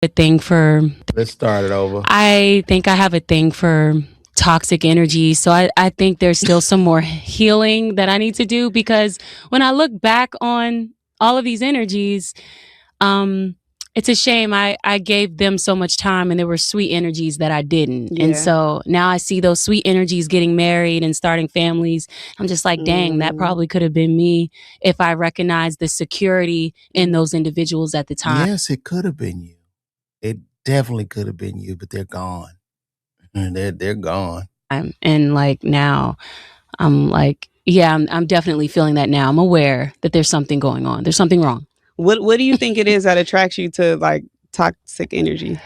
A thing for, Let's start it over. I think I have a thing for toxic energy. So I think there's still some more healing that I need to do, because when I look back on all of these energies, um, it's a shame I gave them so much time and there were sweet energies that I didn't. And Yeah. so now I see those sweet energies getting married and starting families. I'm just like, dang, that probably could have been me if I recognized the security in those individuals at the time. Yes, it could have been you. It definitely could have been you, but they're gone. They're gone. And like now, I'm like, yeah, I'm definitely feeling that now. I'm aware that there's something going on. There's something wrong. What do you think it is that attracts you to like toxic energy?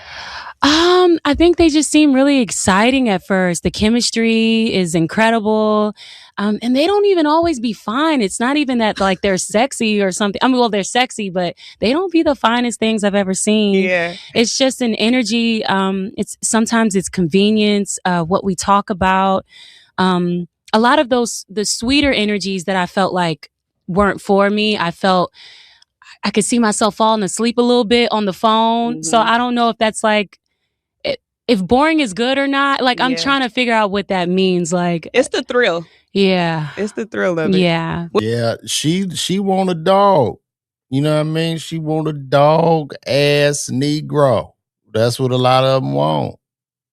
I think they just seem really exciting at first. The chemistry is incredible. And they don't even always be fine. It's not even that like they're sexy or something. I mean, well, they're sexy, but they don't be the finest things I've ever seen. Yeah. It's just an energy. It's sometimes it's convenience, what we talk about. A lot of the sweeter energies that I felt like weren't for me. I felt I could see myself falling asleep a little bit on the phone. So I don't know if that's like, if boring is good or not. Like, I'm trying to figure out what that means. Like, it's the thrill. Yeah. It's the thrill of it. Yeah. Yeah, she want a dog. You know what I mean? She want a dog ass Negro. That's what a lot of them want.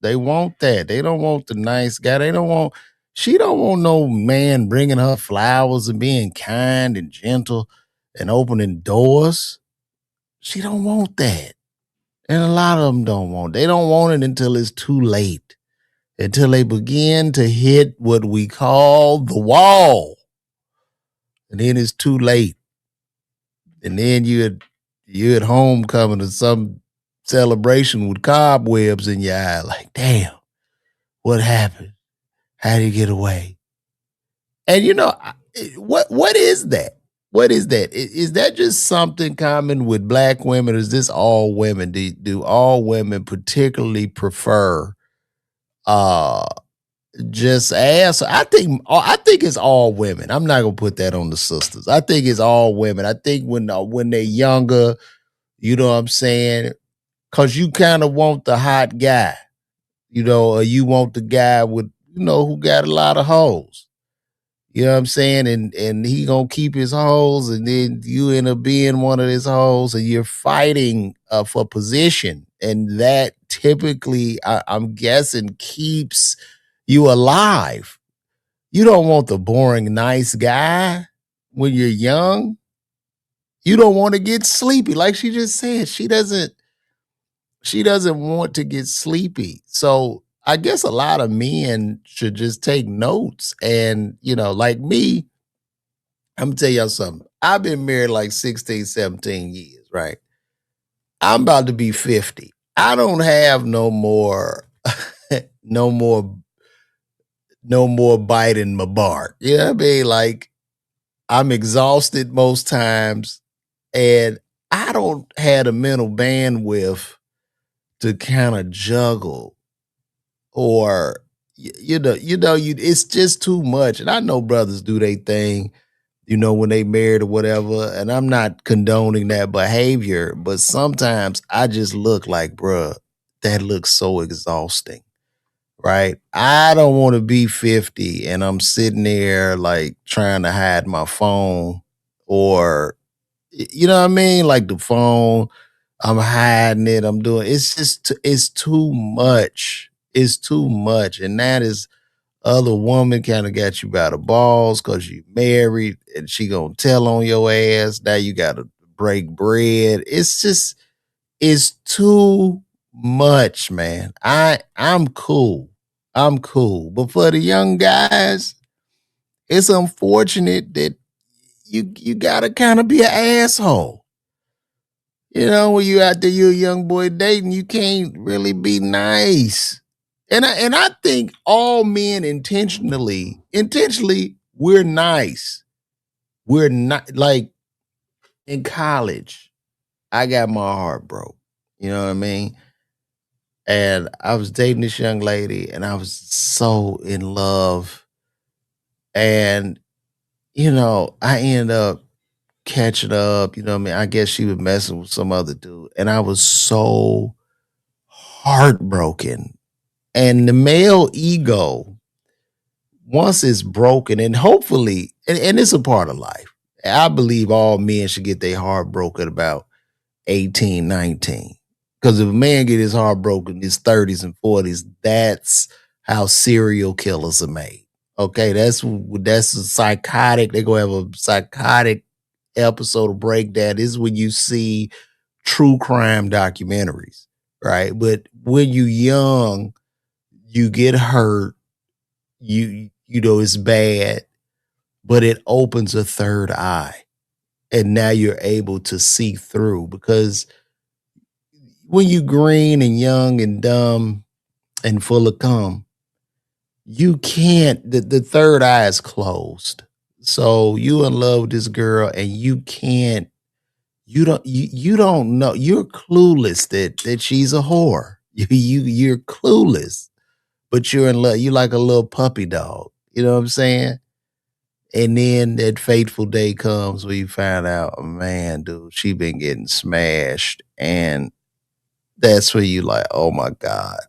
They want that. They don't want the nice guy. She don't want no man bringing her flowers and being kind and gentle and opening doors. She don't want that. And a lot of them don't want. They don't want it until it's too late. Until they begin to hit what we call the wall. And then it's too late. And then you're at homecoming or some celebration with cobwebs in your eye. Like, damn, what happened? How did he get away? And what is that? What is that? Is that just something common with black women? Or is this all women? Do all women particularly prefer just ass? I think it's all women. I'm not gonna put that on the sisters. I think it's all women. I think when they're younger, you know what I'm saying? Cause you kind of want the hot guy, or you want the guy with, who got a lot of hoes. You know what I'm saying? And he gonna keep his hoes, and then you end up being one of his hoes, and you're fighting for position. And that typically, I'm guessing, keeps you alive. You don't want the boring, nice guy when you're young. You don't want to get sleepy. Like she just said, she doesn't want to get sleepy. So I guess a lot of men should just take notes. And, like me, I'm gonna tell y'all something. I've been married like 16, 17 years, right? I'm about to be 50. I don't have no more, no more, no more bite in my bark. You know what I mean? Like, I'm exhausted most times, and I don't have the mental bandwidth to kind of juggle, or it's just too much. And I know brothers do their thing, when they married or whatever, and I'm not condoning that behavior, but sometimes I just look like, bruh, that looks so exhausting, right? I don't want to be 50 and I'm sitting there like trying to hide my phone, or you know what I mean? Like the phone, I'm hiding it. I'm doing. It's just. It's too much. It's too much, and that is other woman kind of got you by the balls because you married, and she gonna tell on your ass. Now you got to break bread. It's just. It's too much, man. I'm cool. I'm cool, but for the young guys, it's unfortunate that you gotta kind of be an asshole. When you out there, you're a young boy dating, you can't really be nice. And I think all men intentionally, we're nice. We're not like in college. I got my heart broke. You know what I mean? And I was dating this young lady, and I was so in love. And I ended up catching up. You know what I mean? I guess she was messing with some other dude. And I was so heartbroken. And the male ego, once it's broken, and hopefully, and it's a part of life. I believe all men should get their heart broken about 18, 19. Because if a man get his heart broken in his 30s and 40s, that's how serial killers are made. Okay, that's a psychotic. They gonna have a psychotic episode of breakdown. This is when you see true crime documentaries, right? But when you young, you get hurt, you know it's bad, but it opens a third eye. And now you're able to see through because when you green and young and dumb and full of cum, you can't the third eye is closed. So you in love with this girl and you can't you don't know you're clueless that she's a whore. You're clueless, but you're in love. You like a little puppy dog. You know what I'm saying? And then that fateful day comes where you find out, oh, man, dude, she been getting smashed. And that's where you like, oh my God.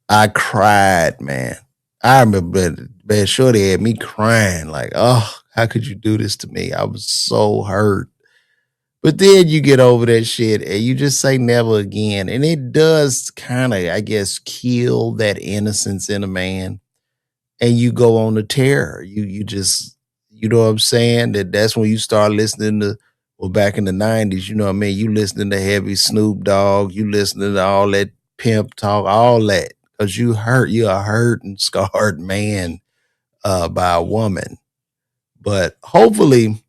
I cried, man. I remember man, Shorty had me crying, like, oh, how could you do this to me? I was so hurt. But then you get over that shit and you just say never again. And it does kind of, I guess, kill that innocence in a man. And you go on the terror. You just, you know what I'm saying? That's when you start listening to, well, back in the 90s, you know what I mean? You listening to heavy Snoop Dogg, you listening to all that pimp talk, all that. Because you're a hurt and scarred man by a woman. But hopefully,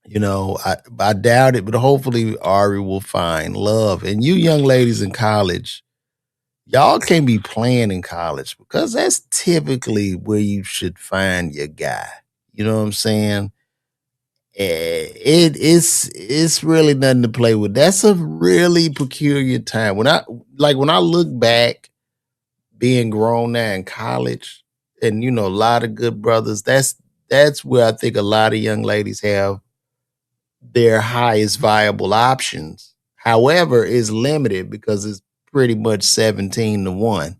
you know, I doubt it, but hopefully Ari will find love. And you young ladies in college, y'all can't be playing in college because that's typically where you should find your guy. You know what I'm saying? It's really nothing to play with. That's a really peculiar time. When I look back, being grown now in college, and you know a lot of good brothers. That's where I think a lot of young ladies have their highest viable options. However, is limited because it's pretty much 17-1,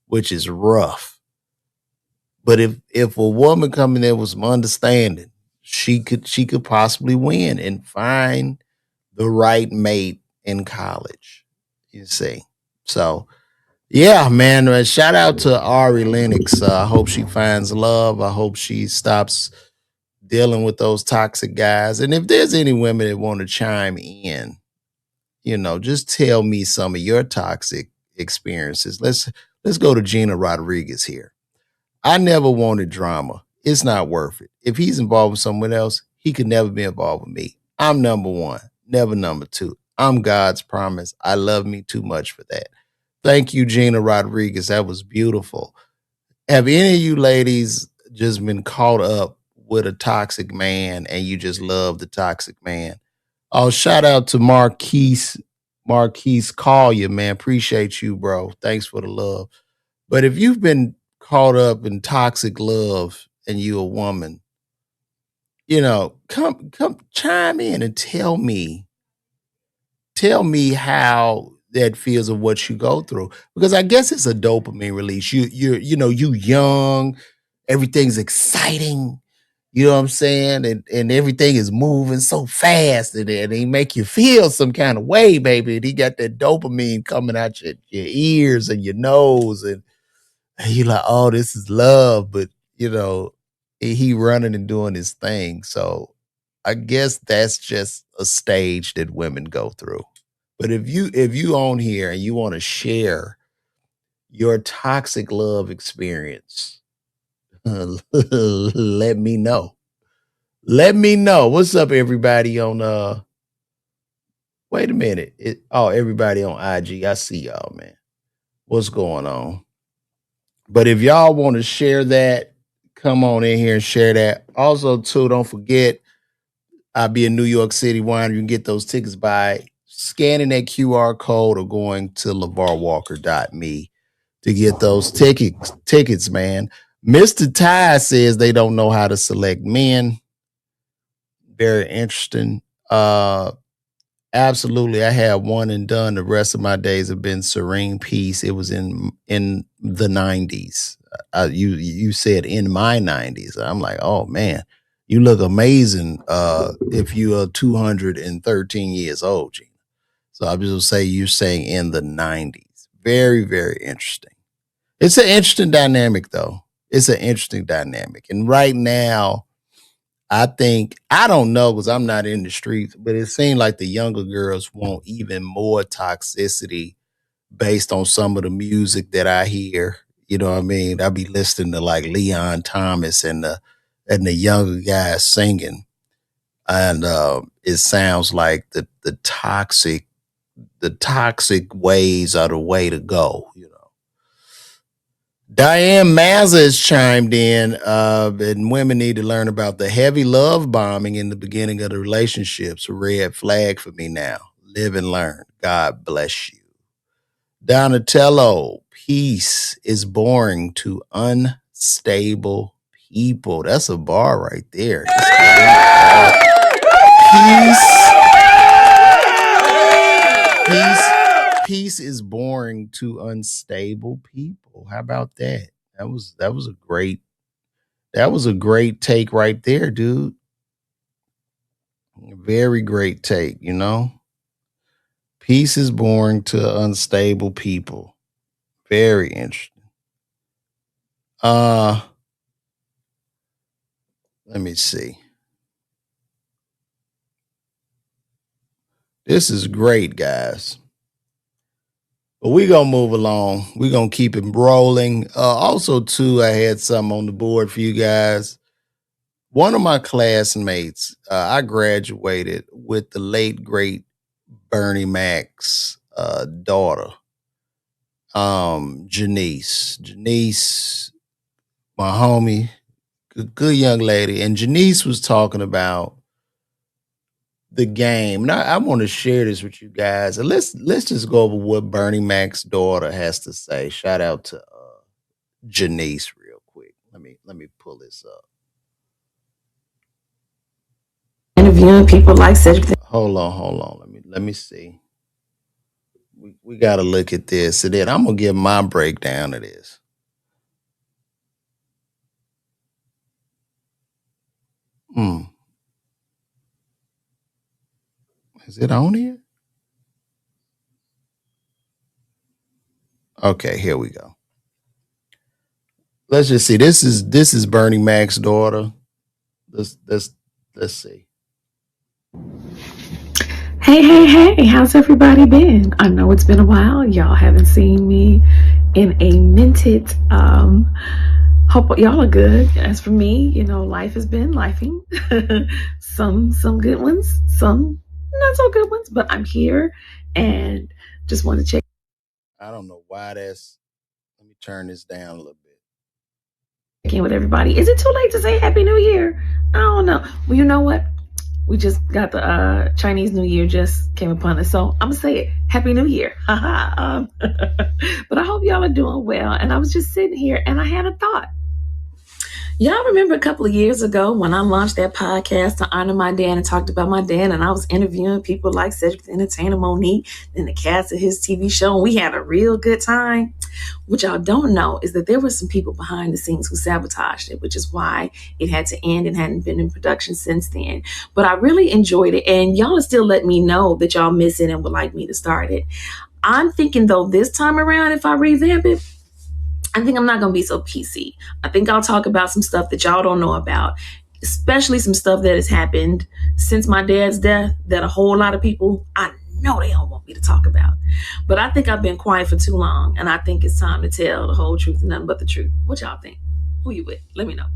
which is rough. But if a woman coming there with some understanding, she could possibly win and find the right mate in college. You see. So yeah, man. Shout out to Ari Lennox. I hope she finds love. I hope she stops dealing with those toxic guys. And if there's any women that want to chime in, you know, just tell me some of your toxic experiences. Let's go to Gina Rodriguez here. I never wanted drama. It's not worth it. If he's involved with someone else, he could never be involved with me. I'm number one, never number two. I'm God's promise. I love me too much for that. Thank you, Gina Rodriguez. That was beautiful. Have any of you ladies just been caught up with a toxic man and you just love the toxic man? Oh, shout out to Marquise Collier, man. Appreciate you, bro. Thanks for the love. But if you've been caught up in toxic love and you a woman, you know, come chime in and tell me how that feels of what you go through. Because I guess it's a dopamine release. You young, everything's exciting. You know what I'm saying? And everything is moving so fast and they make you feel some kind of way, baby. And he got that dopamine coming out your ears and your nose, and you're like, oh, this is love. But you know, he running and doing his thing. So I guess that's just a stage that women go through. But if you on here and you want to share your toxic love experience, let me know. Let me know. What's up, everybody on wait a minute. Everybody on IG. I see y'all, man. What's going on? But if y'all want to share that, come on in here and share that. Also, too, don't forget, I'll be in New York City Wine. You can get those tickets by scanning that QR code or going to LeVarWalker.me to get those tickets, man. Mr. Ty says they don't know how to select men. very interesting. Absolutely, I had one and done. The rest of my days have been serene peace. It was in the '90s. You said in my '90s. I'm like, oh man, you look amazing. If you are 213 years old, Gina. So I'm just gonna say you're saying in the '90s. Very very interesting. It's an interesting dynamic though. It's an interesting dynamic, and right now I think I don't know because I'm not in the streets, but it seems like the younger girls want even more toxicity based on some of the music that I hear. You know what I mean? I be listening to like Leon Thomas and the younger guys singing, and it sounds like the toxic ways are the way to go. You know. Diane Mazza has chimed in, and women need to learn about the heavy love bombing in the beginning of the relationships. A red flag for me now. Live and learn. God bless you. Donatello, peace is boring to unstable people. That's a bar right there. Peace is boring to unstable people. How about that? That was a great take right there, dude. Very great take, you know? Peace is boring to unstable people. Very interesting. Uh Let me see. This is great, guys. But we gonna move along. We gonna keep it rolling. Also, too, I had something on the board for you guys. One of my classmates, I graduated with the late great Bernie Mac's daughter, Janice. Janice, my homie, good young lady, and Janice was talking about the game. Now I want to share this with you guys. And let's just go over what Bernie Mac's daughter has to say. Shout out to Janice real quick. Let me pull this up. Interviewing people like Cedric. Hold on. Let me see. We gotta look at this. And then I'm gonna give my breakdown of this. Hmm. Is it on here? Okay, here we go. Let's just see. This is Bernie Mac's daughter. Let's see. Hey, how's everybody been? I know it's been a while. Y'all haven't seen me in a minute. Hope y'all are good. As for me, life has been lifing. some good ones, some not so good ones, but I'm here and just want to check I don't know why that's. Let me turn this down a little bit. in with everybody. Is it too late to say Happy New Year? I don't know. Well, you know what? We just got the Chinese New Year just came upon us. So I'm going to say it. Happy New Year. But I hope y'all are doing well. And I was just sitting here and I had a thought. Y'all remember a couple of years ago when I launched that podcast to honor my dad and talked about my dad, and I was interviewing people like Cedric the Entertainer, Monique, and the cast of his TV show, and we had a real good time. What y'all don't know is that there were some people behind the scenes who sabotaged it, which is why it had to end and hadn't been in production since then. But I really enjoyed it, and y'all are still letting me know that y'all miss it and would like me to start it. I'm thinking, though, this time around, if I revamp it, I think I'm not going to be so PC. I think I'll talk about some stuff that y'all don't know about, especially some stuff that has happened since my dad's death that a whole lot of people, I know they don't want me to talk about. But I think I've been quiet for too long, and I think it's time to tell the whole truth and nothing but the truth. What y'all think? Who you with? Let me know.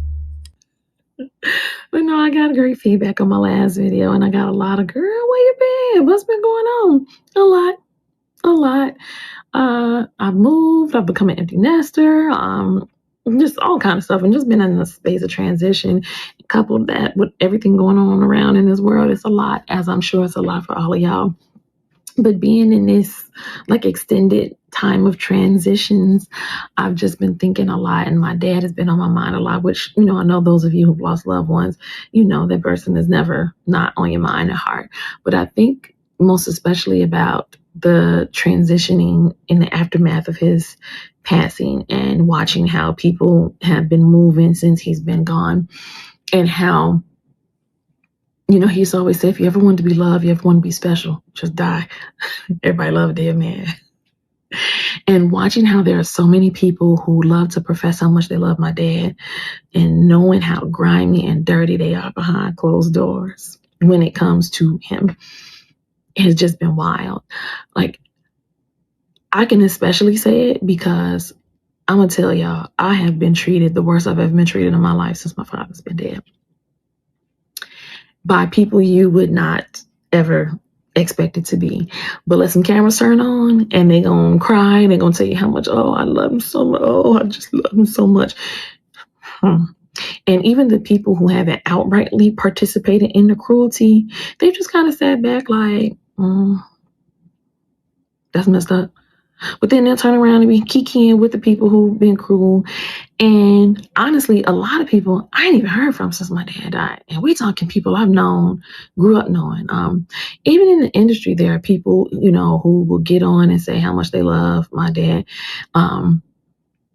But no, I got great feedback on my last video, and I got a lot of, girl, where you been? What's been going on? A lot. I've moved, I've become an empty nester, just all kind of stuff, and just been in the space of transition. Coupled that with everything going on around in this world, it's a lot, as I'm sure it's a lot for all of y'all. But being in this like extended time of transitions, I've just been thinking a lot, and my dad has been on my mind a lot, which, I know those of you who've lost loved ones, that person is never not on your mind and heart. But I think most especially about the transitioning in the aftermath of his passing and watching how people have been moving since he's been gone, and how he used to always say, if you ever want to be loved, you ever want to be special, just die. Everybody love a dead man. And watching how there are so many people who love to profess how much they love my dad, and knowing how grimy and dirty they are behind closed doors when it comes to him has just been wild. Like, I can especially say it because I'm going to tell y'all, I have been treated the worst I've ever been treated in my life since my father's been dead, by people you would not ever expect it to be. But let some cameras turn on and they're going to cry and they're going to tell you how much, oh, I love him so much. Oh, I just love him so much. And even the people who haven't outrightly participated in the cruelty, they've just kind of sat back like, that's messed up. But then they'll turn around and be kikiing with the people who've been cruel. And honestly, a lot of people I ain't even heard from since my dad died. And we talking people I've known, grew up knowing. Even in the industry, there are people, who will get on and say how much they love my dad. And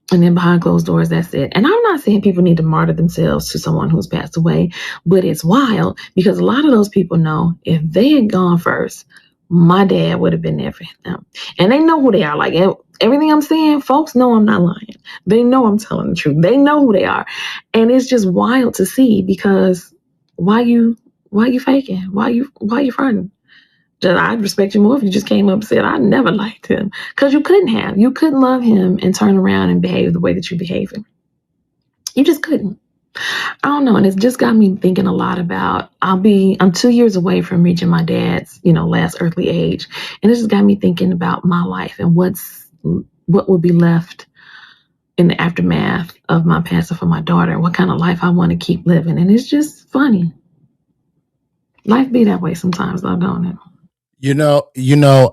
then behind closed doors, that's it. And I'm not saying people need to martyr themselves to someone who's passed away, but it's wild because a lot of those people know if they had gone first, my dad would have been there for them. And they know who they are. Like, everything I'm saying, folks know I'm not lying. They know I'm telling the truth. They know who they are. And it's just wild to see because why you faking? Why you fronting? I'd respect you more if you just came up and said, I never liked him. Because you couldn't love him and turn around and behave the way that you're behaving. You just couldn't. I don't know. And it's just got me thinking a lot about, I'm 2 years away from reaching my dad's, last earthly age. And it just got me thinking about my life and what would be left in the aftermath of my passing for my daughter, and what kind of life I want to keep living. And it's just funny. Life be that way sometimes, though, don't it?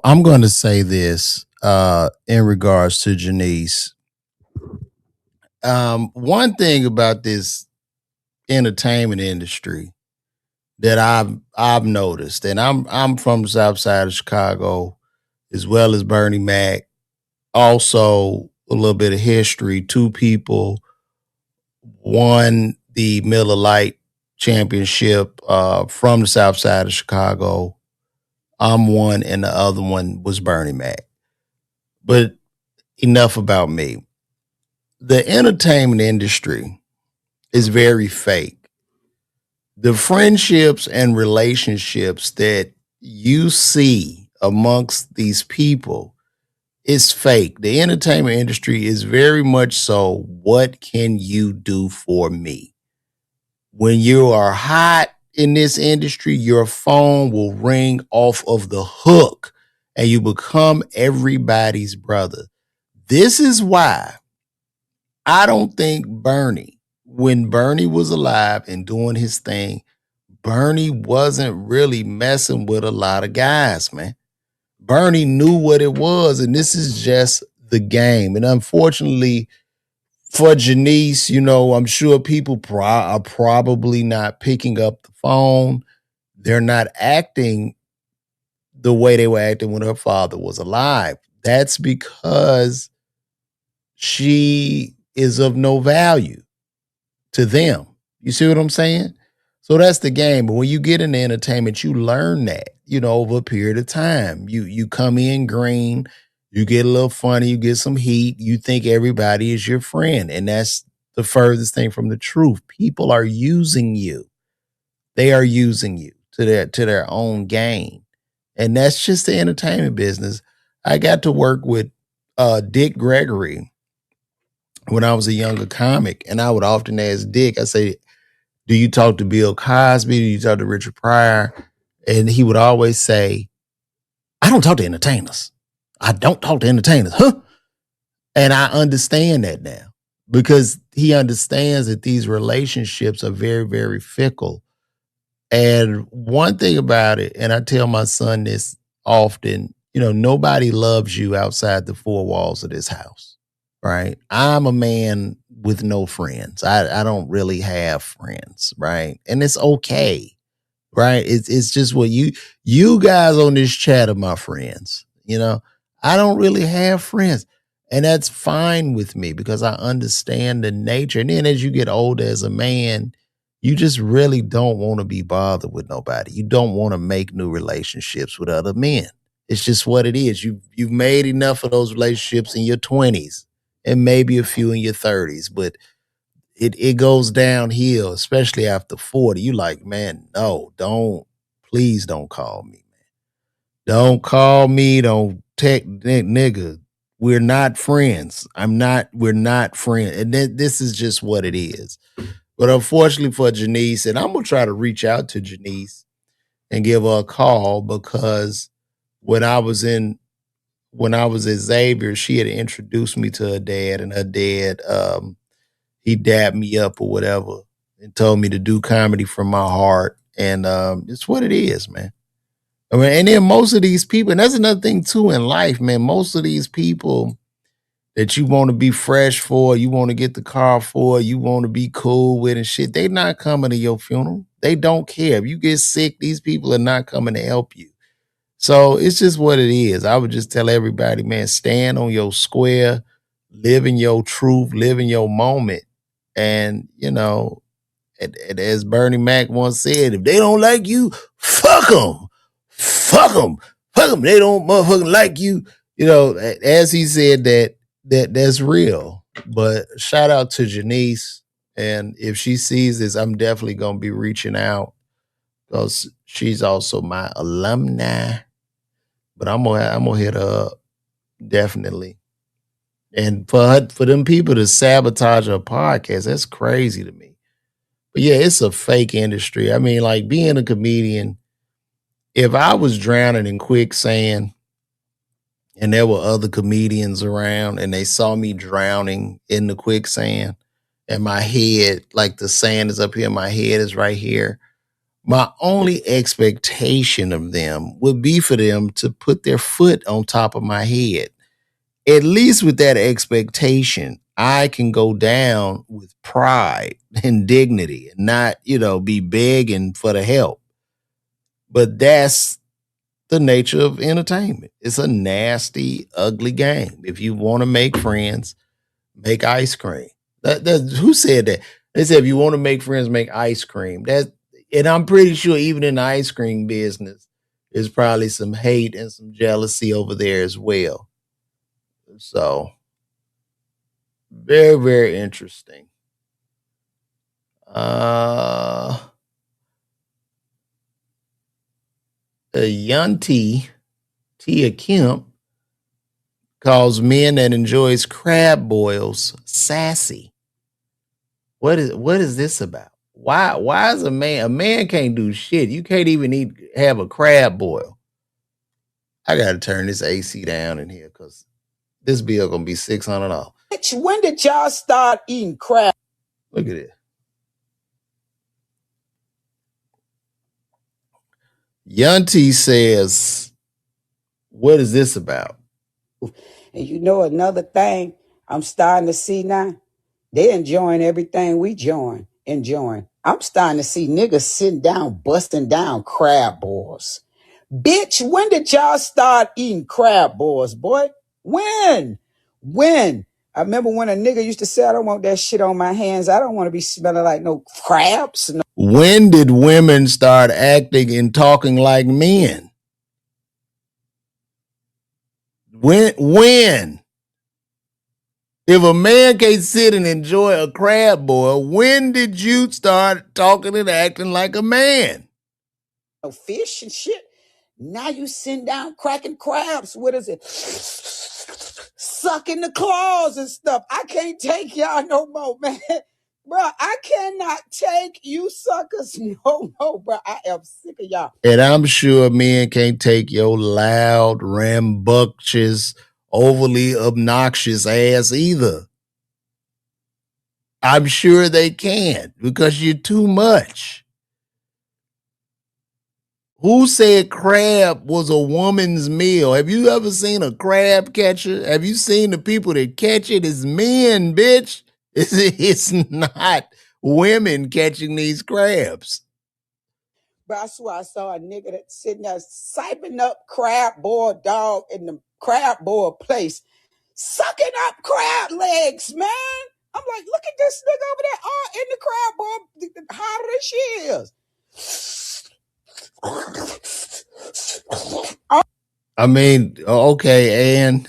I'm going to say this in regards to Janice. One thing about this entertainment industry that I've noticed, and I'm from the South Side of Chicago, as well as Bernie Mac. Also, a little bit of history. Two people won the Miller Lite Championship from the South Side of Chicago. I'm one, and the other one was Bernie Mac. But enough about me. The entertainment industry is very fake. The friendships and relationships that you see amongst these people is fake. The entertainment industry is very much so, what can you do for me? When you are hot in this industry, your phone will ring off of the hook and you become everybody's brother. This is why I don't think Bernie, when Bernie was alive and doing his thing, Bernie wasn't really messing with a lot of guys, man. Bernie knew what it was, and this is just the game. And unfortunately for Janice, I'm sure people are probably not picking up the phone. They're not acting the way they were acting when her father was alive. That's because she is of no value to them. You see what I'm saying? So that's the game. But when you get into entertainment, you learn that, over a period of time. You come in green, you get a little funny, you get some heat, you think everybody is your friend. And that's the furthest thing from the truth. People are using you. They are using you to their own gain. And that's just the entertainment business. I got to work with Dick Gregory when I was a younger comic, and I would often ask Dick, I say, do you talk to Bill Cosby? Do you talk to Richard Pryor? And he would always say, I don't talk to entertainers. I don't talk to entertainers. Huh? And I understand that now because he understands that these relationships are very, very fickle. And one thing about it, and I tell my son this often, nobody loves you outside the four walls of this house, right? I'm a man with no friends. I don't really have friends, right? And it's okay, right? It's just what you guys on this chat are my friends. I don't really have friends. And that's fine with me because I understand the nature. And then as you get older as a man, you just really don't want to be bothered with nobody. You don't want to make new relationships with other men. It's just what it is. You've made enough of those relationships in your 20s and maybe a few in your 30s, but it goes downhill, especially after 40. You like, man, no, please don't call me, man. Don't call me, don't text, nigga. We're not friends. We're not friends. And this is just what it is. But unfortunately for Janice, and I'm going to try to reach out to Janice and give her a call because when I was at Xavier, she had introduced me to her dad, and her dad, he dabbed me up or whatever and told me to do comedy from my heart. And it's what it is, man. I mean, and then most of these people, and that's another thing too in life, man. Most of these people that you want to be fresh for, you want to get the car for, you want to be cool with and shit, they not coming to your funeral. They don't care. If you get sick, these people are not coming to help you. So it's just what it is. I would just tell everybody, man, stand on your square, live in your truth, live in your moment. And, as Bernie Mac once said, if they don't like you, fuck them. Fuck them. Fuck them. They don't motherfucking like you. As he said that's real. But shout out to Janice. And if she sees this, I'm definitely going to be reaching out because she's also my alumni. But I'm gonna hit her up, definitely. And for them people to sabotage her podcast, that's crazy to me. But yeah, it's a fake industry. I mean, like being a comedian, if I was drowning in quicksand and there were other comedians around and they saw me drowning in the quicksand and my head, like the sand is up here, my head is right here. My only expectation of them would be for them to put their foot on top of my head. At least with that expectation, I can go down with pride and dignity and not, be begging for the help. But that's the nature of entertainment. It's a nasty, ugly game. If you want to make friends, make ice cream. Who said that? They said if you want to make friends, make ice cream. And I'm pretty sure even in the ice cream business, there's probably some hate and some jealousy over there as well. So, very, very interesting. Yunti, Tia Kemp, calls men that enjoys crab boils sassy. What is this about? Why is a man can't do shit? You can't even have a crab boil. I gotta turn this AC down in here because this bill gonna be $600. Bitch, when did y'all start eating crab? Look at it. Yunti says, what is this about? And you know another thing I'm starting to see now? They enjoying everything we enjoying. I'm starting to see niggas sitting down, busting down crab boils. Bitch, when did y'all start eating crab boils, boy? When? I remember when a nigga used to say, I don't want that shit on my hands. I don't want to be smelling like no crabs. No. When did women start acting and talking like men? When? If a man can't sit and enjoy a crab boil, when did you start talking and acting like a man? No fish and shit. Now you sitting down cracking crabs. What is it? Sucking the claws and stuff. I can't take y'all no more, man. Bro, I cannot take you suckers no more, bro. I am sick of y'all. And I'm sure men can't take your loud, rambunctious, overly obnoxious ass either. I'm sure they can't because you're too much. Who said crab was a woman's meal? Have you ever seen a crab catcher? Have you seen the people that catch it? It's men, bitch. It's not women catching these crabs. But I swear I saw a nigga that sitting there siping up crab boiled dog in the crab boiled place, sucking up crab legs, man. I'm like, look at this nigga over there all in the crab boil, how this is. I mean, okay, and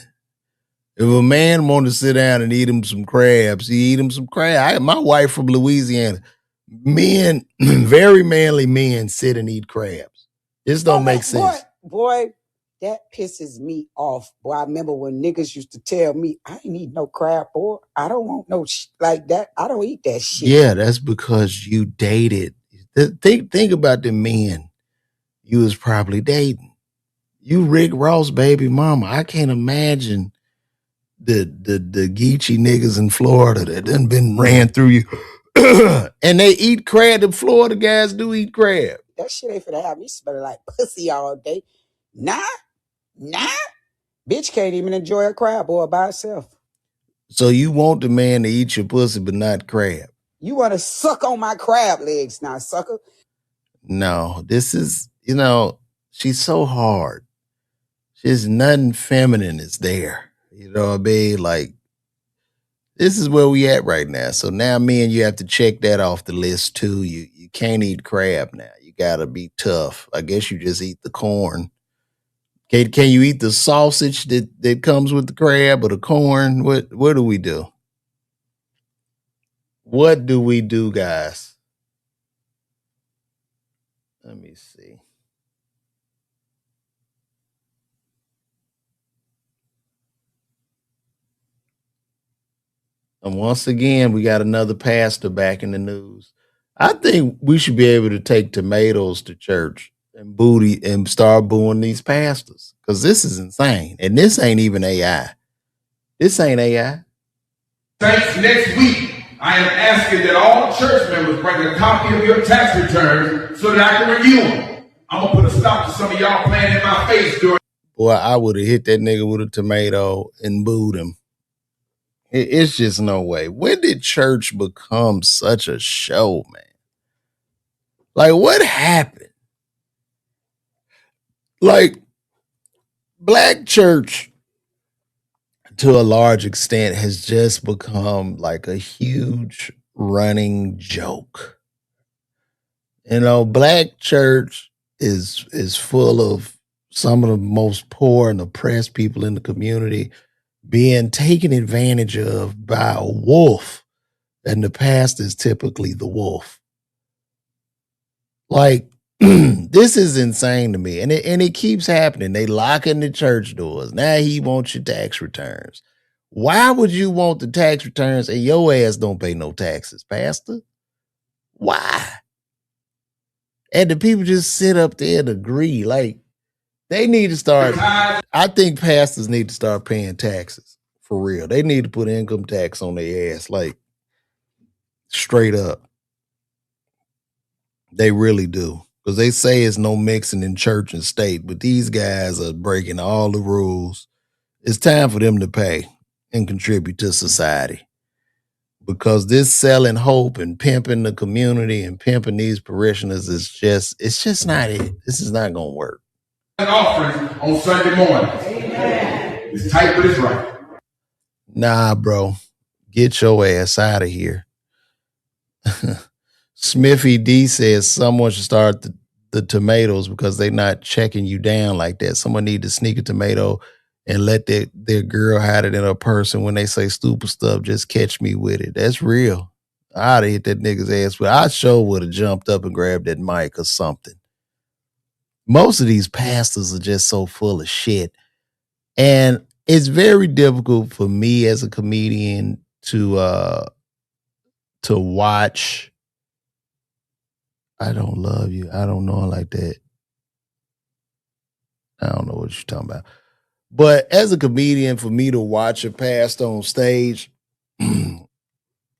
if a man want to sit down and eat him some crabs, he eat him some crab. My wife from Louisiana, men, very manly men sit and eat crabs. This don't make sense. Boy, that pisses me off. Boy, I remember when niggas used to tell me, I ain't eat no crab, boy. I don't want no like that. I don't eat that shit. Yeah, that's because you dated. Think about the men you was probably dating. You Rick Ross baby mama. I can't imagine the Geechee niggas in Florida that done been ran through you. And they eat crab. The Florida guys do eat crab. That shit ain't finna have me smelling like pussy all day. Nah. Bitch can't even enjoy a crab boil by itself. So you want the man to eat your pussy but not crab? You want to suck on my crab legs now, sucker? No, this is, she's so hard. There's nothing feminine is there. You know what I mean? Like, this is where we at right now. So now me and you have to check that off the list too. You can't eat crab now. You gotta be tough. I guess you just eat the corn. Can you eat the sausage that comes with the crab or the corn? What do we do? What do we do, guys? Let me see. And once again, we got another pastor back in the news. I think we should be able to take tomatoes to church and start booing these pastors, because this is insane. And this ain't even AI. This ain't AI. Saints, next week, I am asking that all church members bring a copy of your tax returns so that I can review them. I'm going to put a stop to some of y'all playing in my face during. Boy, I would have hit that nigga with a tomato and booed him. It's just no way. When did church become such a show, man? Like, what happened? Like, black church, to a large extent, has just become like a huge running joke. Black church is full of some of the most poor and oppressed people in the community being taken advantage of by a wolf, and the pastor is typically the wolf. Like, this is insane to me, and it keeps happening. They locking the church doors. Now he wants your tax returns. Why would you want the tax returns and your ass don't pay no taxes, pastor? Why? And the people just sit up there and agree. Like, they need to start. I think pastors need to start paying taxes for real. They need to put income tax on their ass, like, straight up. They really do. Because they say it's no mixing in church and state, but these guys are breaking all the rules. It's time for them to pay and contribute to society. Because this selling hope and pimping the community and pimping these parishioners it's just not it. This is not going to work. Offering on Sunday morning. Amen. It's tight, but it's right. Nah, bro. Get your ass out of here. Smithy D says someone should start the tomatoes because they're not checking you down like that. Someone need to sneak a tomato and let their girl hide it in her purse, and when they say stupid stuff, just catch me with it. That's real. I'd have hit that nigga's ass, but I sure would have jumped up and grabbed that mic or something. Most of these pastors are just so full of shit. And it's very difficult for me as a comedian to watch. I don't love you. I don't know like that. I don't know what you're talking about. But as a comedian, for me to watch a pastor on stage,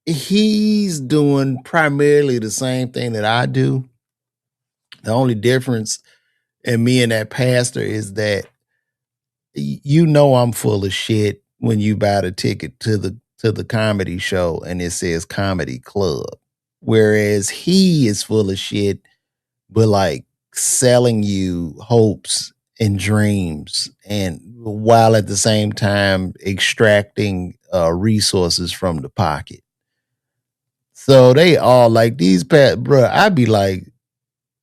he's doing primarily the same thing that I do. The only difference and me and that pastor is that you know I'm full of shit when you buy the ticket to the comedy show and it says comedy club. Whereas he is full of shit, but like selling you hopes and dreams, and while at the same time extracting resources from the pocket. So they all like these bro. I'd be like,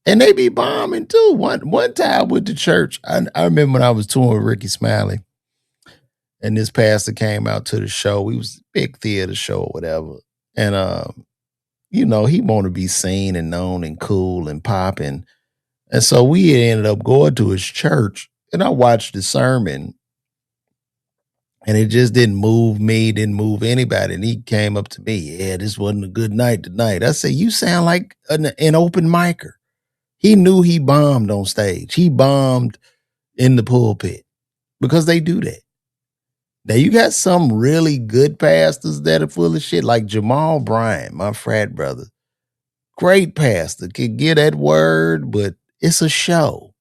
and they be bombing too. One time with the church, I remember when I was touring with Ricky Smiley, and this pastor came out to the show. We was a big theater show or whatever, and you know, he want to be seen and known and cool and popping. And so we ended up going to his church, and I watched the sermon, and it just didn't move me, didn't move anybody. And he came up to me, yeah, this wasn't a good night tonight. I said, you sound like an open micer. He knew he bombed on stage. He bombed in the pulpit because they do that. Now, you got some really good pastors that are full of shit, like Jamal Bryant, my frat brother. Great pastor, could get that word, but it's a show.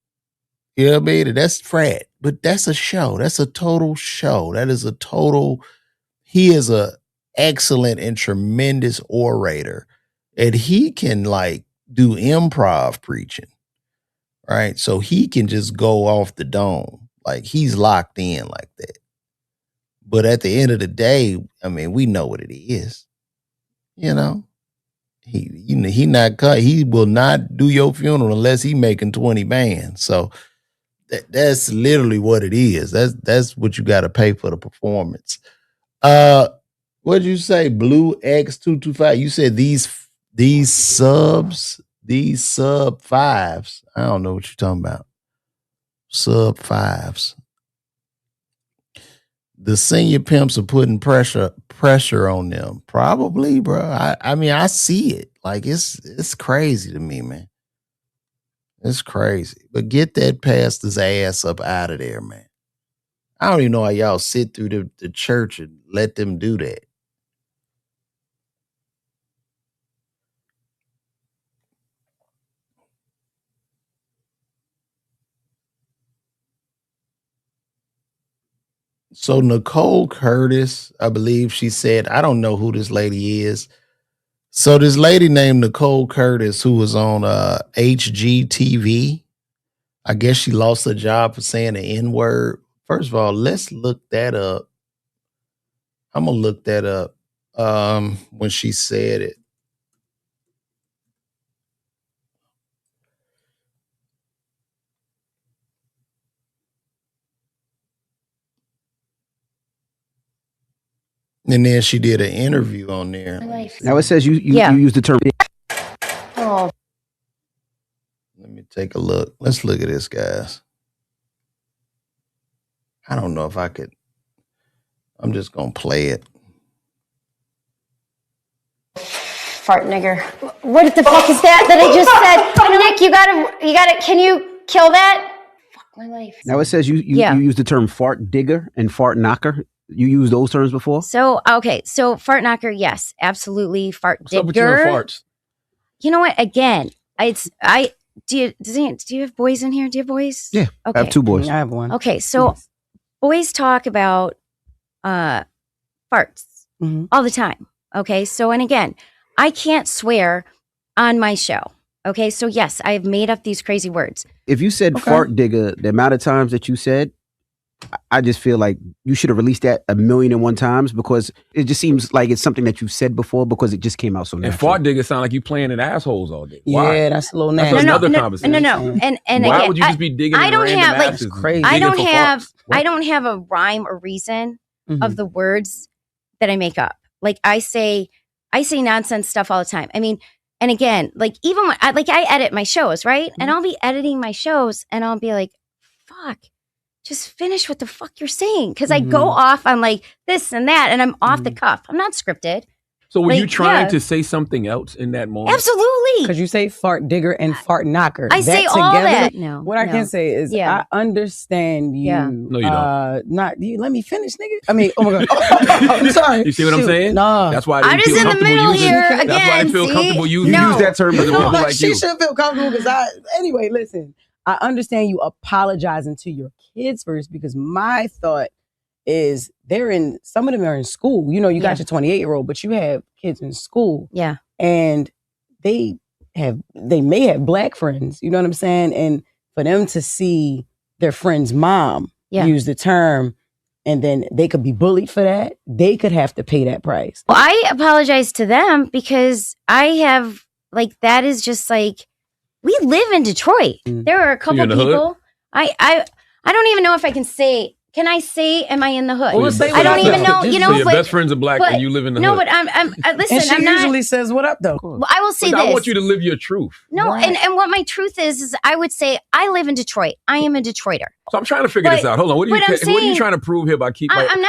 You know what I mean? That's frat, but that's a show. That's a total show. That is a total, he is a excellent and tremendous orator. And he can like do improv preaching, right? So he can just go off the dome. Like he's locked in like that. But at the end of the day, I mean, we know what it is. You know? He will not do your funeral unless he making 20 bands. So that's literally what it is. That's what you got to pay for the performance. What'd you say? Blue X225. You said these sub fives. I don't know what you're talking about. Sub fives. The senior pimps are putting pressure on them. Probably, bro. I mean, I see it. Like it's crazy to me, man. It's crazy. But get that pastor's ass up out of there, man. I don't even know how y'all sit through the church and let them do that. So Nicole Curtis, I believe she said, I don't know who this lady is. So this lady named Nicole Curtis, who was on HGTV, I guess she lost her job for saying the N-word. First of all, let's look that up. I'm going to look that up when she said it. And then she did an interview on there. Now it says you use the term. Oh. Let me take a look. Let's look at this, guys. I don't know if I could. I'm just going to play it. Fart nigger. What the fuck is that I just said? Nick, you gotta, can you kill that? Fuck my life. Now it says you use the term fart digger and fart knocker. You used those terms before? So, okay. So fart knocker, yes, absolutely. Fart digger. What's up with you and farts? You know what? Again, do you have boys in here? Do you have boys? Yeah. Okay. I have two boys. I have one. Okay. So boys talk about farts all the time. Okay. So, and again, I can't swear on my show. Okay. So yes, I have made up these crazy words. If you said fart digger, the amount of times that you said, I just feel like you should have released that 1,000,001 times, because it just seems like it's something that you've said before because it just came out so natural. And fart digger sound like you playing in assholes all day. Why? Yeah, that's a little nasty. That's another conversation. No. And why again, would you just be digging in random asses? Crazy. I don't have a rhyme or reason of the words that I make up. Like I say nonsense stuff all the time. I mean, and again, like even when I edit my shows, right? And I'll be editing my shows and I'll be like, fuck, just finish what the fuck you're saying. Cause I go off on like this and that and I'm off the cuff. I'm not scripted. So were you trying to say something else in that moment? Absolutely. Because you say fart digger and fart knocker. I say all that. No. What I can say is I understand you. Yeah. No, you don't. Not you. Let me finish, nigga. I mean, oh my God. I'm sorry. You see what I'm saying? No. That's why I'm just in the middle here again. That's why I feel comfortable using You use that term because it won't be like she you. should feel comfortable because anyway, listen. I understand you apologizing to your kids first, because my thought is some of them are in school. You got your 28-year-old, but you have kids in school. Yeah. And they may have black friends, you know what I'm saying? And for them to see their friend's mom use the term, and then they could be bullied for that, they could have to pay that price. Well, I apologize to them because I have, that is just we live in Detroit. There are a couple people. I don't even know if I can say. Can I say, am I in the hood? Well, I don't even know. So your best friends are black and you live in the hood. No, but listen, and she usually says, what up, though? Well, I will say but this. I want you to live your truth. No, right. and what my truth is I would say I live in Detroit. I am a Detroiter. So I'm trying to figure this out. Hold on. What are you trying to prove here by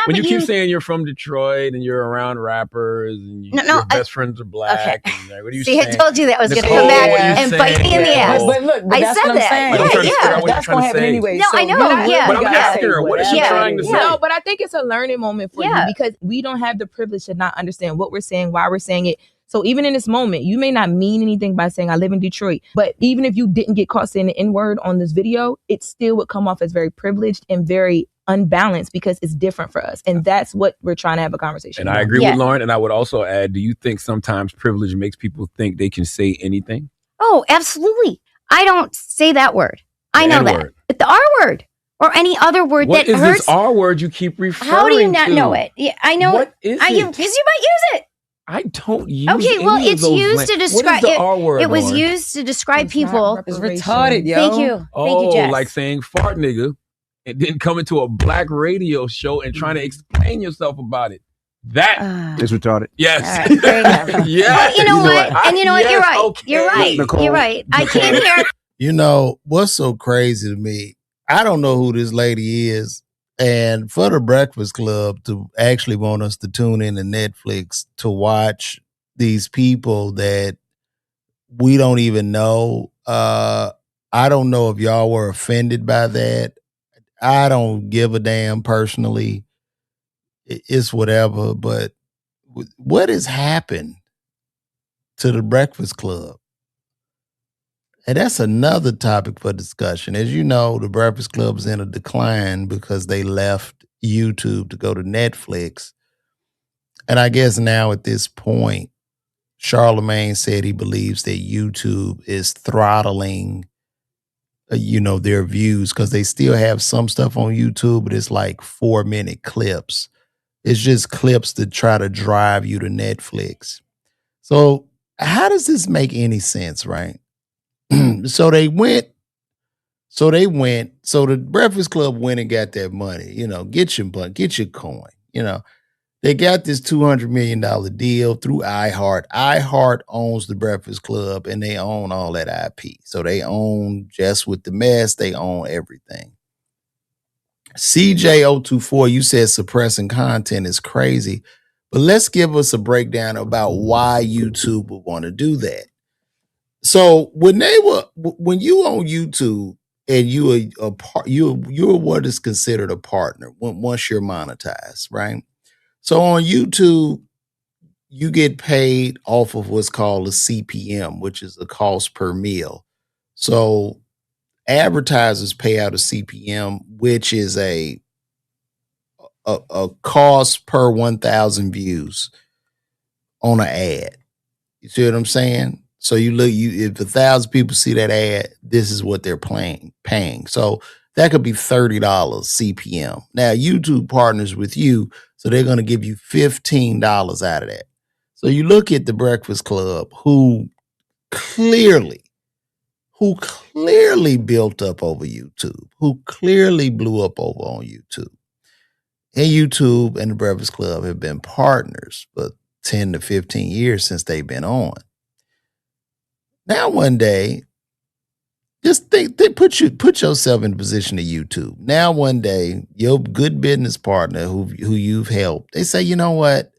when you keep saying you're from Detroit and you're around rappers and your best friends are black? Okay. And, what are you See, saying? I told you that I was going to come back and bite me in the ass. But look, I said that. That's going to happen anyway. No, I know. But I'm asking her, what is she trying to say? No, but I think it's a learning moment for you because we don't have the privilege to not understand what we're saying, why we're saying it. So even in this moment, you may not mean anything by saying I live in Detroit, but even if you didn't get caught saying the N-word on this video, it still would come off as very privileged and very unbalanced because it's different for us. And that's what we're trying to have a conversation about. And I agree with Lauren. And I would also add, do you think sometimes privilege makes people think they can say anything? Oh, absolutely. I don't say that word. I know that. But the R word. Or any other word that hurts. What is this R word you keep referring to? How do you not know it? Yeah, I know what is it. Because you might use it. I don't use Okay, well, it's used to describe. What is the R word, it was Lauren? used to describe people. It's retarded, yo. Thank you. Thank you, Jess. Like saying fart nigga and then coming to a black radio show and trying to explain yourself about it. That is retarded. Yes. All right, there you go. Yes. You know what? And you know what? You're right. Okay. You're right. Nicole. You're right. I came here. You know, what's so crazy to me, I don't know who this lady is. And for the Breakfast Club to actually want us to tune in to Netflix to watch these people that we don't even know. I don't know if y'all were offended by that. I don't give a damn personally. It's whatever. But what has happened to the Breakfast Club? And that's another topic for discussion. As you know, the Breakfast Club is in a decline because they left YouTube to go to Netflix. And I guess now at this point, Charlemagne said he believes that YouTube is throttling, their views because they still have some stuff on YouTube, but it's like 4-minute clips. It's just clips to try to drive you to Netflix. So how does this make any sense, right? So the Breakfast Club went and got that money, get your coin, They got this $200 million deal through iHeart. iHeart owns the Breakfast Club and they own all that IP. So they own Just With the Mess, they own everything. CJ024, you said suppressing content is crazy, but let's give us a breakdown about why YouTube would want to do that. So when you on YouTube and you're what is considered a partner once you're monetized, right? So on YouTube, you get paid off of what's called a CPM, which is the cost per meal. So advertisers pay out a CPM, which is a cost per 1,000 views on an ad. You see what I'm saying? So if 1,000 people see that ad, this is what they're paying. So that could be $30 CPM. Now YouTube partners with you, so they're going to give you $15 out of that. So you look at the Breakfast Club, who clearly built up over YouTube, who clearly blew up over on YouTube. And YouTube and the Breakfast Club have been partners for 10 to 15 years since they've been on. Now, one day, just think put yourself in the position of YouTube. Now, one day, your good business partner who you've helped, they say, you know what?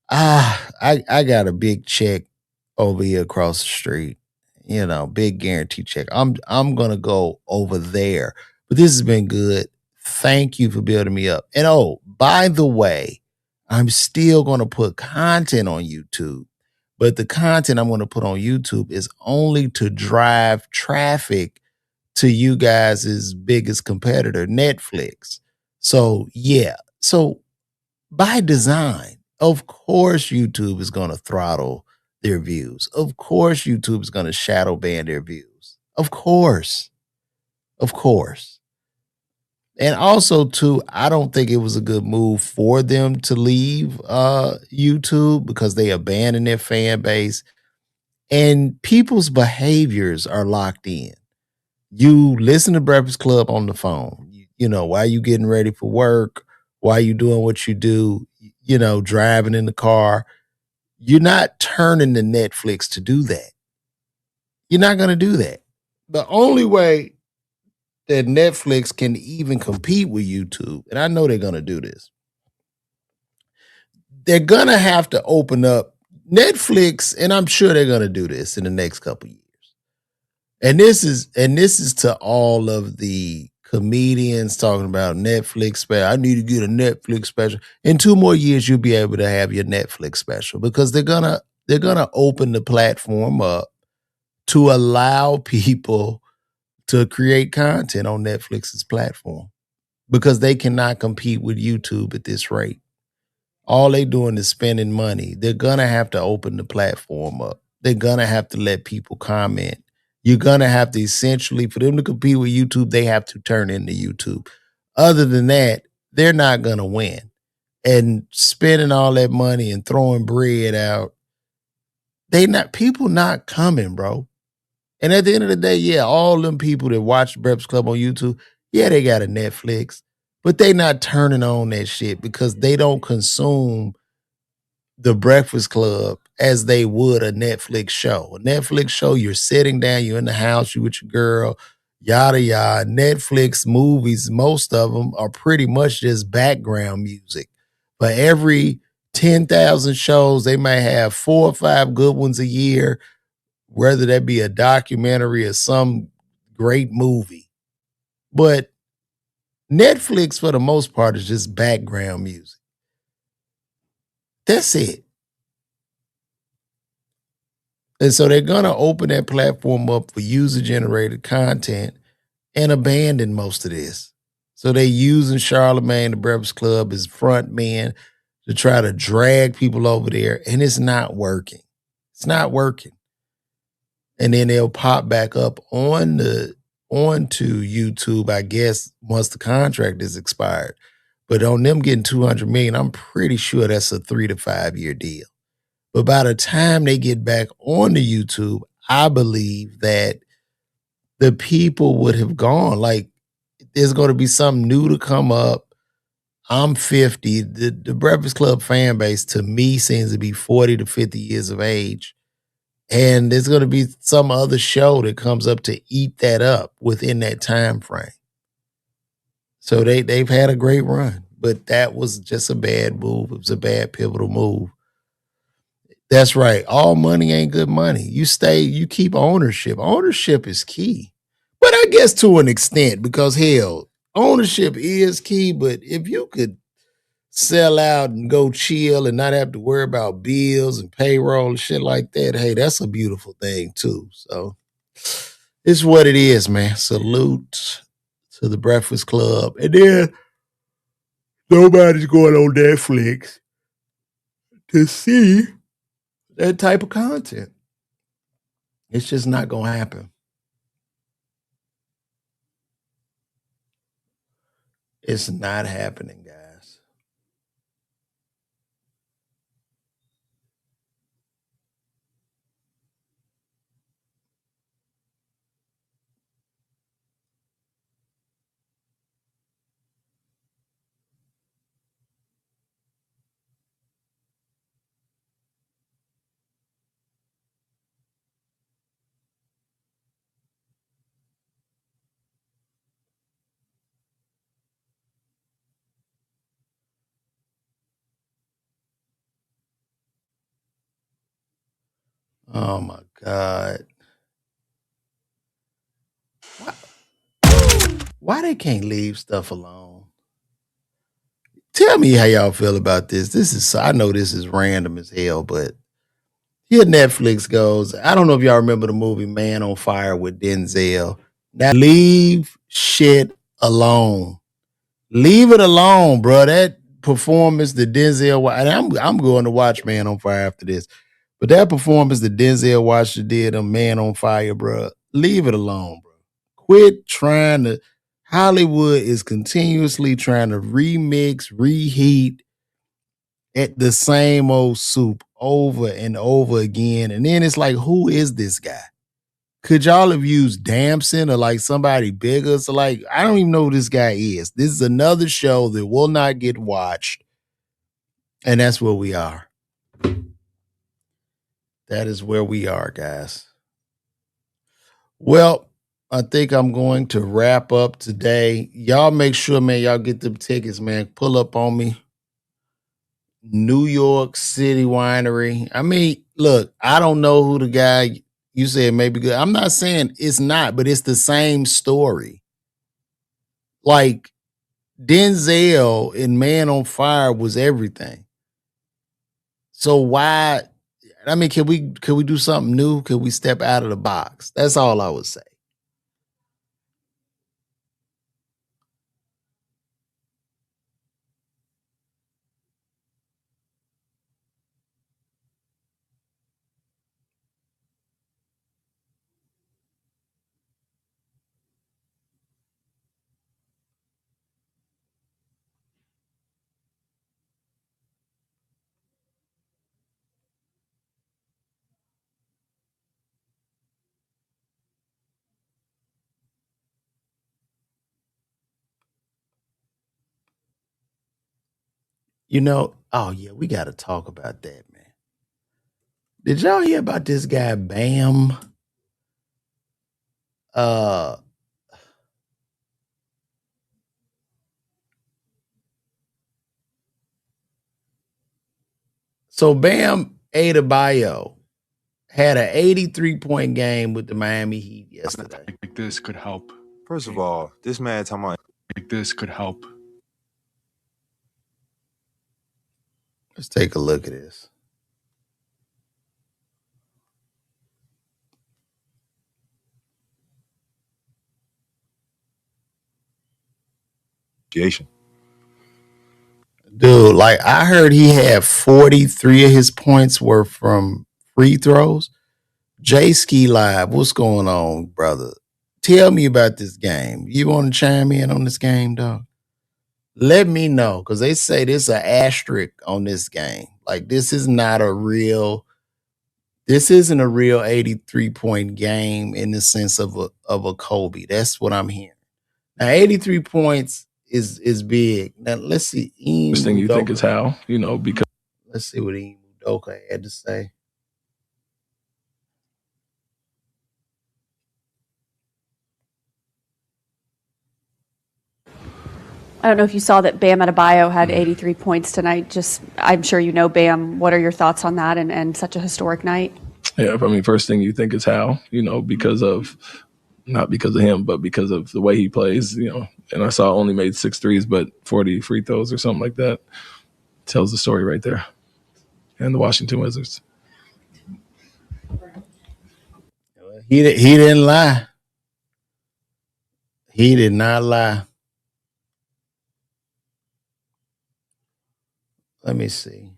I got a big check over here across the street. Big guarantee check. I'm gonna go over there. But this has been good. Thank you for building me up. And by the way, I'm still gonna put content on YouTube. But the content I'm going to put on YouTube is only to drive traffic to you guys' biggest competitor, Netflix. So yeah. So by design, of course YouTube is going to throttle their views. Of course YouTube is going to shadow ban their views. Of course. Of course. And also too, I don't think it was a good move for them to leave YouTube because they abandoned their fan base and people's behaviors are locked in. You listen to Breakfast Club on the phone, you know, while you getting ready for work, while you doing what you do, you know, driving in the car. You're not turning to Netflix to do that. You're not going to do that. The only way that Netflix can even compete with YouTube, and I know they're going to do this, they're going to have to open up Netflix, and I'm sure they're going to do this in the next couple of years. And this is to all of the comedians talking about Netflix special. I need to get a Netflix special. In 2 more years, you'll be able to have your Netflix special because they're gonna open the platform up to allow people to create content on Netflix's platform because they cannot compete with YouTube at this rate. All they doing is spending money. They're gonna have to open the platform up. They're gonna have to let people comment. You're gonna have to essentially, for them to compete with YouTube, they have to turn into YouTube. Other than that, they're not gonna win. And spending all that money and throwing bread out, people not coming, bro. And at the end of the day, yeah, all them people that watch Breakfast Club on YouTube, yeah, they got a Netflix, but they not turning on that shit because they don't consume the Breakfast Club as they would a Netflix show. A Netflix show, you're sitting down, you're in the house, you with your girl, yada, yada. Netflix movies, most of them are pretty much just background music. For every 10,000 shows, they may have 4 or 5 good ones a year, whether that be a documentary or some great movie. But Netflix, for the most part, is just background music. That's it. And so they're going to open that platform up for user-generated content and abandon most of this. So they're using Charlamagne, the Breakfast Club, as front man to try to drag people over there, and it's not working. It's not working. And then they'll pop back up onto YouTube, I guess, once the contract is expired. But on them getting $200 million, I'm pretty sure that's a 3 to 5 year deal. But by the time they get back onto YouTube, I believe that the people would have gone. Like, there's going to be something new to come up. I'm 50. The Breakfast Club fan base, to me, seems to be 40 to 50 years of age. And there's going to be some other show that comes up to eat that up within that time frame. So they've had a great run. But that was just a bad move. It was a bad pivotal move. That's right. All money ain't good money. You keep ownership. Ownership is key. But I guess to an extent, because hell, ownership is key. But if you could sell out and go chill and not have to worry about bills and payroll and shit like that, hey, that's a beautiful thing too. So it's what it is, man. Salute to the Breakfast Club. And then nobody's going on Netflix to see that type of content. It's just not going to happen. It's not happening, guys. Oh my God. Why they can't leave stuff alone? Tell me how y'all feel about this. I know this is random as hell, but here Netflix goes. I don't know if y'all remember the movie Man on Fire with Denzel. Now leave shit alone. Leave it alone, bro. That performance that Denzel, and I'm going to watch Man on Fire after this, but that performance that Denzel Washington did on Man on Fire, bro, leave it alone, bro. Quit trying to. Hollywood is continuously trying to remix, reheat at the same old soup over and over again, and then it's like, who is this guy? Could y'all have used Damson or like somebody bigger? So like, I don't even know who this guy is. This is another show that will not get watched. And that's where we are. That is where we are, guys. Well, I think I'm going to wrap up today. Y'all make sure, man, y'all get them tickets, man. Pull up on me. New York City Winery. I mean, look, I don't know who the guy you said may be good. I'm not saying it's not, but it's the same story. Like Denzel in Man on Fire was everything. So why? I mean, can we do something new? Can we step out of the box? That's all I would say. You know, oh yeah, we got to talk about that, man. Did y'all hear about this guy Bam? So Bam Adebayo had an 83-point game with the Miami Heat yesterday. Like this could help. First of all, this man talking about like this could help. Let's take a look at this. Dude, like I heard he had 43 of his points were from free throws. J Ski Live, what's going on, brother? Tell me about this game. You want to chime in on this game, dog? Let me know, because they say there's an asterisk on this game. Like this isn't a real 83-point game in the sense of a Kobe. That's what I'm hearing. Now 83 points is big. Now let's see. First thing you think is how, because let's see what Emu Doka had to say. I don't know if you saw that Bam Adebayo had 83 points tonight. I'm sure you know Bam. What are your thoughts on that and such a historic night? Yeah, I mean, first thing you think is how, because of, not because of him, but because of the way he plays, and I saw only made 6 threes, but 40 free throws or something like that. Tells the story right there. And the Washington Wizards. He didn't lie. He did not lie. Let me see.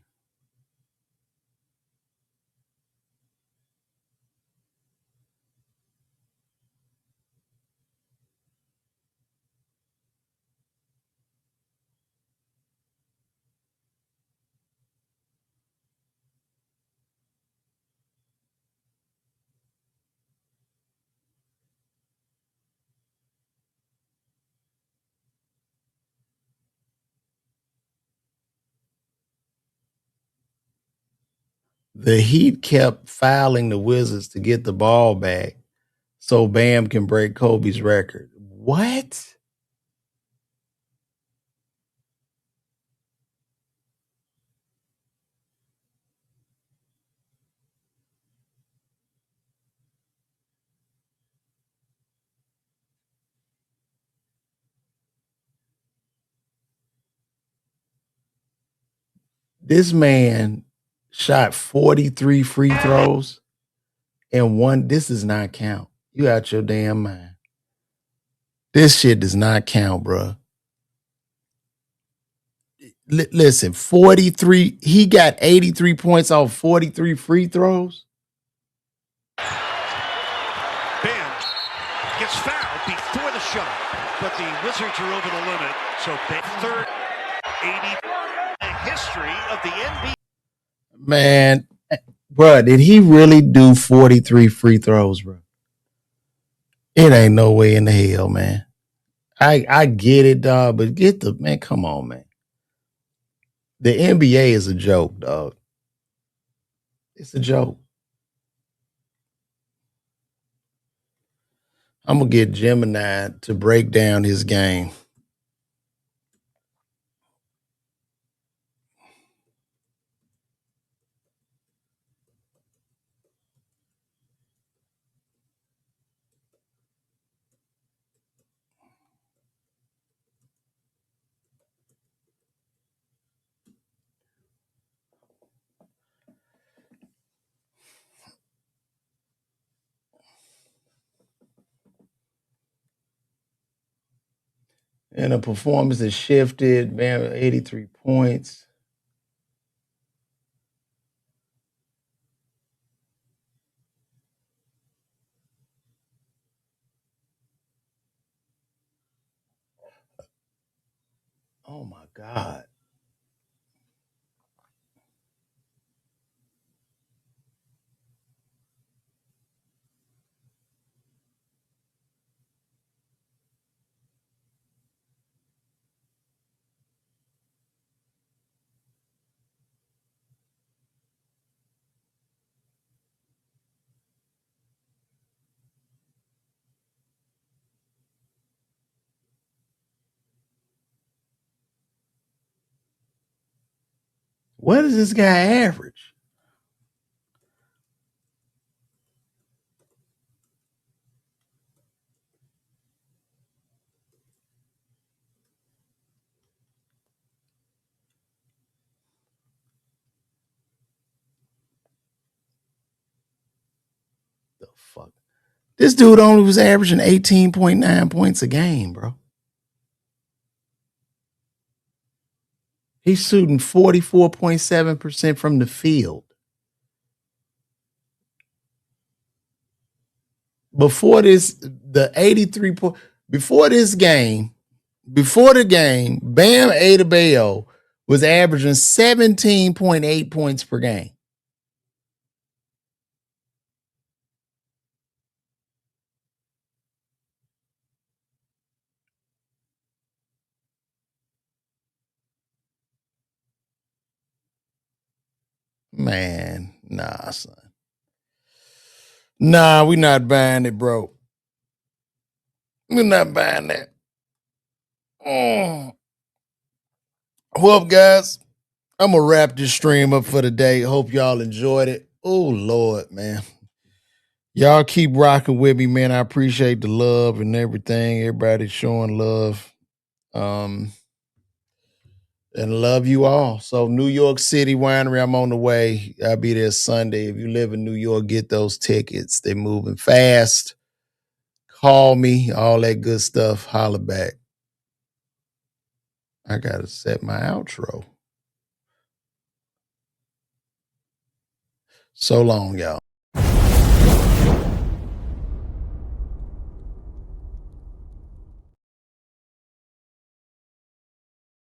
The Heat kept fouling the Wizards to get the ball back so Bam can break Kobe's record. What? This man shot 43 free throws and one. This does not count. You out your damn mind. This shit does not count, bro. Listen, 43. He got 83 points off 43 free throws. Bam gets fouled before the shot, but the Wizards are over the limit. So third 80 history of the NBA. Man, bro, did he really do 43 free throws, bro? It ain't no way in the hell, man. I get it, dog, but come on, man. The NBA is a joke, dog. It's a joke. I'm gonna get Gemini to break down his game. And the performance has shifted, man, 83 points. Oh my God. What does this guy average? The fuck? This dude only was averaging 18.9 points a game, bro. He's shooting 44.7% from the field. Before this, the 83 point before this game, before the game, Bam Adebayo was averaging 17.8 points per game. Man, nah, son. Nah, we not buying it, bro. We're not buying that. Well, guys, I'm going to wrap this stream up for the day. Hope y'all enjoyed it. Oh, Lord, man. Y'all keep rocking with me, man. I appreciate the love and everything. Everybody showing love. And love you all. So New York City Winery, I'm on the way. I'll be there Sunday. If you live in New York, get those tickets. They're moving fast. Call me, all that good stuff. Holla back. I got to set my outro. So long, y'all.